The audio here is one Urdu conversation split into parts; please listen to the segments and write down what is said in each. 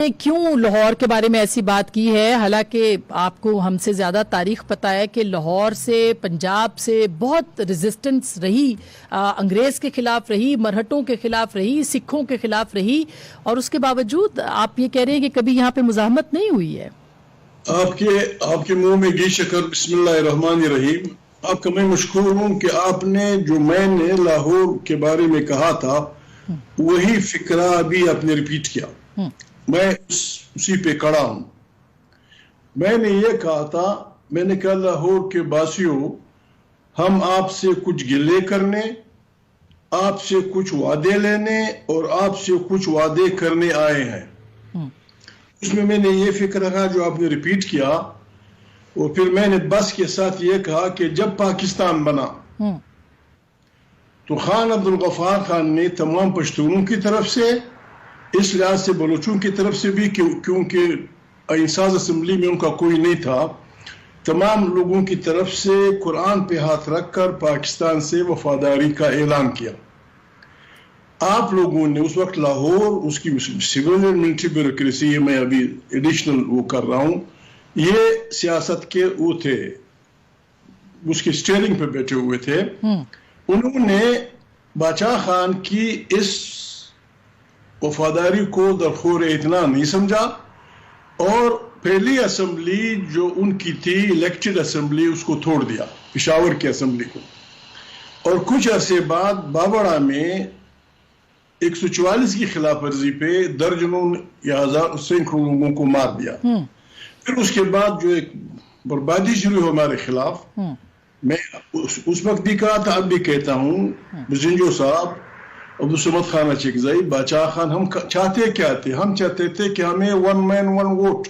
کیوں لاہور کے بارے میں ایسی بات کی ہے؟ حالانکہ آپ کو ہم سے زیادہ تاریخ پتا ہے کہ لاہور سے پنجاب سے بہت ریزسٹنس رہی، انگریز کے خلاف رہی، مرہٹوں کے خلاف رہی، سکھوں کے خلاف رہی، اور اس کے باوجود آپ یہ کہہ رہے ہیں کہ کبھی یہاں پہ مزاحمت نہیں ہوئی ہے۔ آپ کے منہ میں گھی شکر، بسم اللہ الرحمن الرحیم۔ آپ کا میں مشکور ہوں کہ آپ نے جو میں نے لاہور کے بارے میں کہا تھا وہی فکرہ ابھی آپ نے ریپیٹ کیا۔ میں اسی پہ کڑا ہوں۔ میں نے یہ کہا تھا، میں نے کہا لاہور کے باسیوں، ہم آپ سے کچھ گلے کرنے، آپ سے کچھ وعدے لینے اور آپ سے کچھ وعدے کرنے آئے ہیں۔ اس میں نے یہ فکر رکھا جو آپ نے ریپیٹ کیا، اور پھر میں نے بس کے ساتھ یہ کہا کہ جب پاکستان بنا تو خان عبد الغفار خان نے تمام پشتونوں کی طرف سے، اس لحاظ سے بلوچوں کی طرف سے بھی، کیونکہ انساز اسمبلی میں ان کا کوئی نہیں تھا، تمام لوگوں کی طرف سے قرآن پہ ہاتھ رکھ کر پاکستان سے وفاداری کا اعلان کیا۔ آپ لوگوں نے اس وقت لاہور، اس کی سول اینڈ ملٹری بیوروکریسی، میں ابھی ایڈیشنل وہ کر رہا ہوں، یہ سیاست کے وہ تھے، اس کے سٹیئرنگ پہ بیٹھے ہوئے تھے۔ انہوں نے باچا خان کی اس وفاداری کو درخور اتنا نہیں سمجھا، اور پہلی اسمبلی جو ان کی تھی الیکٹڈ اسمبلی، اس کو توڑ دیا، پشاور کی اسمبلی کو، اور کچھ عرصے بعد بابڑا میں 144 کی خلاف ورزی پہ درجنوں یا سینکڑوں لوگوں کو مار دیا۔ پھر اس کے بعد جو ایک بربادی شروع ہوئی ہمارے خلاف، میں اس وقت بھی کہا تھا، اب بھی کہتا ہوں، بزنجو صاحب، عبدالصمد خان اچکزئی، باچا خان، ہم چاہتے کیا تھے؟ ہم چاہتے تھے کہ ہمیں ون مین ون ووٹ،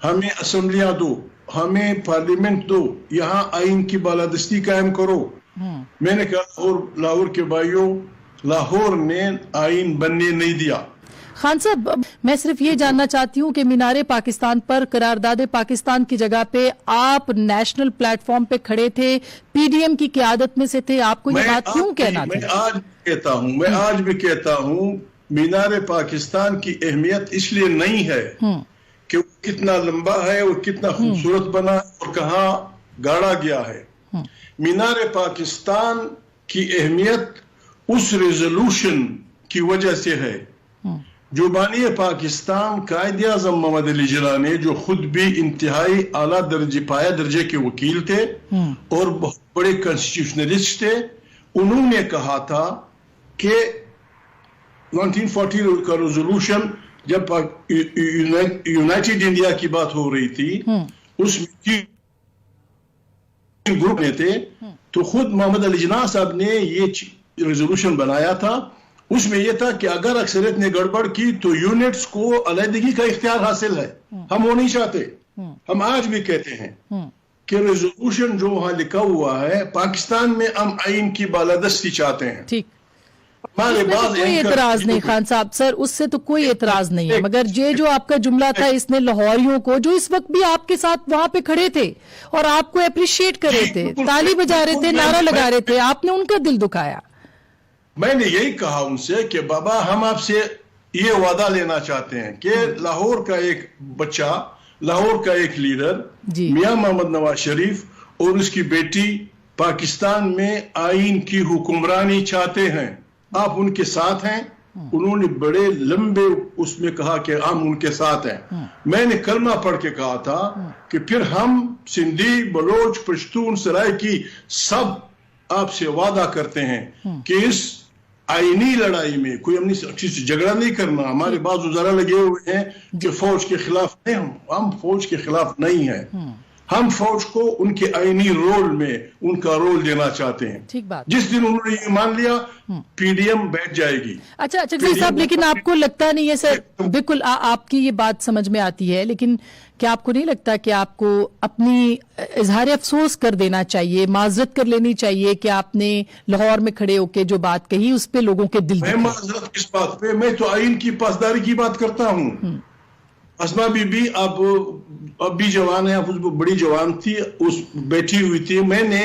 ہمیں اسمبلیاں دو، ہمیں پارلیمنٹ دو، یہاں آئین کی بالادستی قائم کرو۔ میں نے کہا لاہور کے بھائیوں، لاہور نے آئین بننے نہیں دیا۔ خان صاحب، میں صرف یہ جاننا چاہتی ہوں کہ مینار پاکستان پر قرارداد پاکستان کی جگہ پہ آپ نیشنل پلیٹ فارم پہ کھڑے تھے، پی ڈی ایم کی قیادت میں سے تھے، آپ کو یہ بات کیوں کہنا تھی؟ میں آج بھی کہتا ہوں، مینار پاکستان کی اہمیت اس لیے نہیں ہے کہ وہ کتنا لمبا ہے اور کتنا خوبصورت بنا اور کہاں گاڑا گیا ہے۔ مینار پاکستان کی اہمیت اس ریزولوشن کی وجہ سے ہے جو بانی پاکستان قائد اعظم محمد علی جناح نے، جو خود بھی انتہائی اعلیٰ پایہ درجے کے وکیل تھے اور بہت بڑے کانسٹیٹیوشنلسٹ تھے، انہوں نے کہا تھا کہ 1940 کا ریزولوشن، جب یونائٹڈ انڈیا کی بات ہو رہی تھی، اس میں گروپ میں تھے، تو خود محمد علی جناح صاحب نے یہ ریزولوشن بنایا تھا۔ اس میں یہ تھا کہ اگر اکثریت نے گڑبڑ کی تو یونٹس کو علیحدگی کا اختیار حاصل ہے، ہم وہ نہیں چاہتے۔ ہم آج بھی کہتے ہیں کہ ریزولوشن جو وہاں لکھا ہوا ہے، پاکستان میں ہم آئین کی بالادستی چاہتے ہیں۔ ٹھیک، کوئی اعتراض نہیں خان صاحب، سر اس سے تو کوئی اعتراض نہیں ہے، مگر یہ جو آپ کا جملہ تھا، اس نے لاہوریوں کو، جو اس وقت بھی آپ کے ساتھ وہاں پہ کھڑے تھے اور آپ کو اپریشیٹ کر رہے تھے، تالی بجا رہے تھے، نعرہ لگا رہے تھے، آپ نے ان کا دل دکھایا۔ میں نے یہی کہا ان سے کہ بابا، ہم آپ سے یہ وعدہ لینا چاہتے ہیں کہ لاہور کا ایک بچہ، لاہور کا ایک لیڈر میاں محمد نواز شریف اور اس کی بیٹی پاکستان میں آئین کی حکمرانی چاہتے ہیں، آپ ان کے ساتھ ہیں۔ انہوں نے بڑے لمبے اس میں کہا کہ ہم ان کے ساتھ ہیں۔ میں نے کلمہ پڑھ کے کہا تھا کہ پھر ہم سندھی، بلوچ، پشتون، سرائکی سب آپ سے وعدہ کرتے ہیں کہ اس آئینی لڑائی میں کوئی ہم جھگڑا نہیں کرنا۔ ہمارے بعض وزراء لگے ہوئے ہیں کہ فوج کے خلاف نہیں، ہم فوج کے خلاف نہیں ہیں، ہم فوج کو ان کے آئینی رول میں ان کا رول دینا چاہتے ہیں۔ جس دن انہوں نے یہ مان لیا، پی ڈی ایم بیٹھ جائے گی۔ اچھا صاحب، لیکن آپ کو لگتا نہیں ہے سر، بالکل آپ کی یہ بات سمجھ میں آتی ہے، لیکن کیا آپ کو نہیں لگتا کہ آپ کو اپنی اظہار افسوس کر دینا چاہیے، معذرت کر لینی چاہیے کہ آپ نے لاہور میں کھڑے ہو کے جو بات کہی اس پہ لوگوں کے دل؟ میں معذرت کس بات پہ؟ میں تو آئین کی پاسداری کی بات کرتا ہوں۔ اسما بی بی اب بھی جوان ہے، بڑی جوان تھی، اس بیٹھی ہوئی تھی، میں نے